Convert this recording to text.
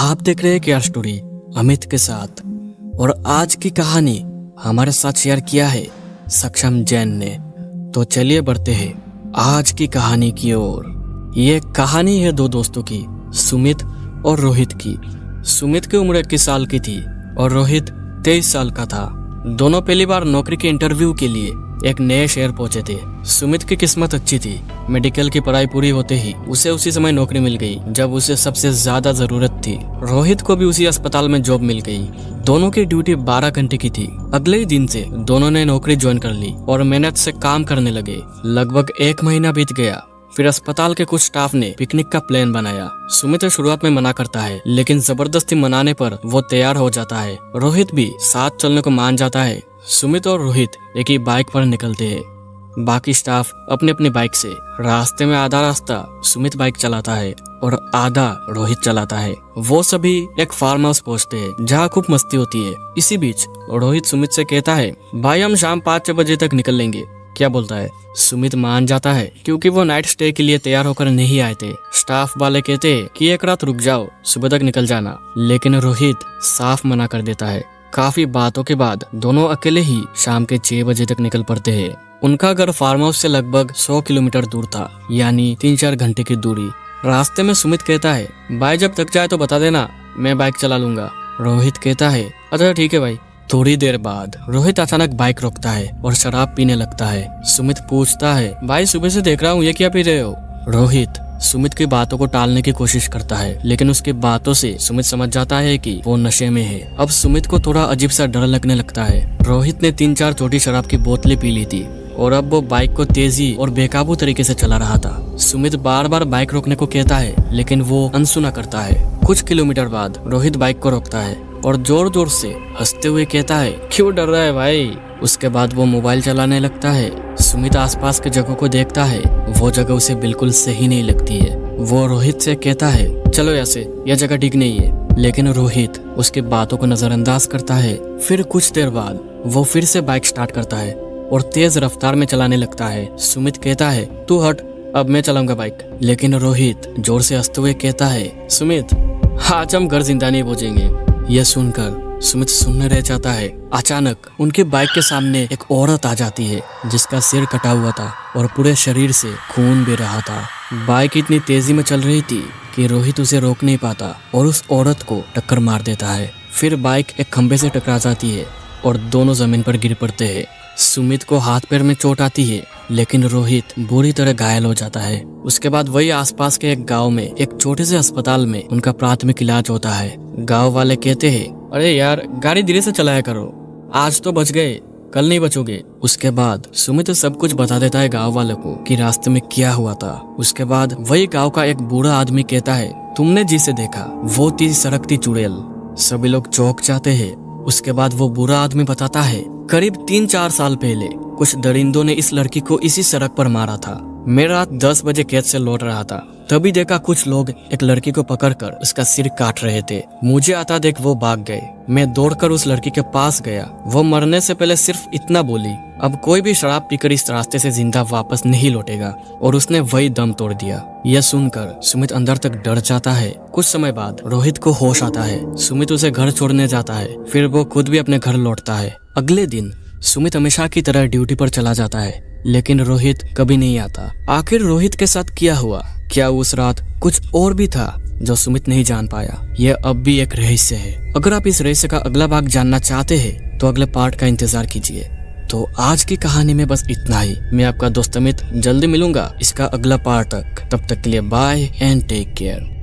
आप देख रहे हैं केयर स्टोरी अमित के साथ। और आज की कहानी हमारे साथ शेयर किया है सक्षम जैन ने। तो चलिए बढ़ते हैं आज की कहानी की ओर। ये कहानी है दो दोस्तों की, सुमित और रोहित की। सुमित की उम्र 21 साल की थी और रोहित 23 साल का था। दोनों पहली बार नौकरी के इंटरव्यू के लिए एक नए शहर पहुंचे थे। सुमित की किस्मत अच्छी थी। मेडिकल की पढ़ाई पूरी होते ही उसे उसी समय नौकरी मिल गई जब उसे सबसे ज्यादा जरूरत थी। रोहित को भी उसी अस्पताल में जॉब मिल गई। दोनों की ड्यूटी 12 घंटे की थी। अगले ही दिन से दोनों ने नौकरी ज्वाइन कर ली और मेहनत से काम करने लगे। लगभग 1 महीना बीत गया। फिर अस्पताल के कुछ स्टाफ ने पिकनिक का प्लान बनाया। सुमित शुरुआत में मना करता है, लेकिन जबरदस्ती मनाने पर वो तैयार हो जाता है। रोहित भी साथ चलने को मान जाता है। सुमित और रोहित एक ही बाइक पर निकलते हैं। बाकी स्टाफ अपनी अपनी बाइक से। रास्ते में आधा रास्ता सुमित बाइक चलाता है और आधा रोहित चलाता है। वो सभी एक फार्म हाउस पहुंचते हैं जहाँ खूब मस्ती होती है। इसी बीच रोहित सुमित से कहता है, भाई हम शाम 5-6 बजे तक निकल लेंगे, क्या बोलता है? सुमित मान जाता है क्योंकि वो नाइट स्टे के लिए तैयार होकर नहीं आए थे। स्टाफ वाले कहते हैं कि एक रात रुक जाओ, सुबह तक निकल जाना, लेकिन रोहित साफ मना कर देता है। काफी बातों के बाद दोनों अकेले ही शाम के 6 बजे तक निकल पड़ते हैं। उनका घर फार्म हाउस से लगभग 100 किलोमीटर दूर था, यानी 3-4 घंटे की दूरी। रास्ते में सुमित कहता है, भाई जब थक जाए तो बता देना, मैं बाइक चला लूंगा। रोहित कहता है, अच्छा ठीक है भाई। थोड़ी देर बाद रोहित अचानक बाइक रोकता है और शराब पीने लगता है। सुमित पूछता है, भाई सुबह से देख रहा हूँ, ये क्या पी रहे हो? रोहित सुमित की बातों को टालने की कोशिश करता है, लेकिन उसकी बातों से सुमित समझ जाता है कि वो नशे में है। अब सुमित को थोड़ा अजीब सा डर लगने लगता है। रोहित ने 3-4 छोटी शराब की बोतलें पी ली थी और अब वो बाइक को तेजी और बेकाबू तरीके से चला रहा था। सुमित बार बार बाइक रोकने को कहता है, लेकिन वो अनसुना करता है। कुछ किलोमीटर बाद रोहित बाइक को रोकता है और जोर जोर से हंसते हुए कहता है, क्यों डर रहा है भाई? उसके बाद वो मोबाइल चलाने लगता है। सुमित आसपास के जगहों को देखता है। वो जगह उसे बिल्कुल सही नहीं लगती है। वो रोहित से कहता है, चलो ऐसे, यह जगह ठीक नहीं है, लेकिन रोहित उसकी बातों को नजरअंदाज करता है। फिर कुछ देर बाद वो फिर से बाइक स्टार्ट करता है और तेज रफ्तार में चलाने लगता है। सुमित कहता है, तू हट, अब मैं चलाऊंगा बाइक। लेकिन रोहित जोर से हंसते हुए कहता है, सुमित आज हम घर जिंदा नहीं पहुंचेंगे। यह सुनकर सुमित सुनने रह जाता है। अचानक उनकी बाइक के सामने एक औरत आ जाती है जिसका सिर कटा हुआ था और पूरे शरीर से खून बह रहा था। बाइक इतनी तेजी में चल रही थी कि रोहित उसे रोक नहीं पाता और उस औरत को टक्कर मार देता है। फिर बाइक एक खंबे से टकरा जाती है और दोनों जमीन पर गिर पड़ते हैं। सुमित को हाथ पैर में चोट आती है, लेकिन रोहित बुरी तरह घायल हो जाता है। उसके बाद वही आसपास के एक गांव में एक छोटे से अस्पताल में उनका प्राथमिक इलाज होता है। गांव वाले कहते हैं, अरे यार गाड़ी धीरे से चलाया करो, आज तो बच गए, कल नहीं बचोगे। उसके बाद सुमित सब कुछ बता देता है गांव वालों को कि रास्ते में क्या हुआ था। उसके बाद वही गांव का एक बूढ़ा आदमी कहता है, तुमने जिसे देखा वो थी सरकती चुड़ैल। सभी लोग चौंक जाते हैं। उसके बाद वो बूढ़ा आदमी बताता है, करीब 3-4 साल पहले कुछ दरिंदों ने इस लड़की को इसी सड़क पर मारा था। मैं रात 10 बजे खेत से लौट रहा था, तभी देखा कुछ लोग एक लड़की को पकड़कर उसका सिर काट रहे थे। मुझे आता देख वो भाग गए। मैं दौड़कर उस लड़की के पास गया। वो मरने से पहले सिर्फ इतना बोली, अब कोई भी शराब पीकर इस रास्ते से जिंदा वापस नहीं लौटेगा, और उसने वही दम तोड़ दिया। यह सुनकर सुमित अंदर तक डर जाता है। कुछ समय बाद रोहित को होश आता है। सुमित उसे घर छोड़ने जाता है। फिर वो खुद भी अपने घर लौटता है। अगले दिन सुमित हमेशा की तरह ड्यूटी पर चला जाता है, लेकिन रोहित कभी नहीं आता। आखिर रोहित के साथ क्या हुआ? क्या उस रात कुछ और भी था जो सुमित नहीं जान पाया? यह अब भी एक रहस्य है। अगर आप इस रहस्य का अगला भाग जानना चाहते हैं तो अगले पार्ट का इंतजार कीजिए। तो आज की कहानी में बस इतना ही। मैं आपका दोस्त अमित जल्दी मिलूंगा इसका अगला पार्ट तक। तब तक के लिए बाय एंड टेक केयर।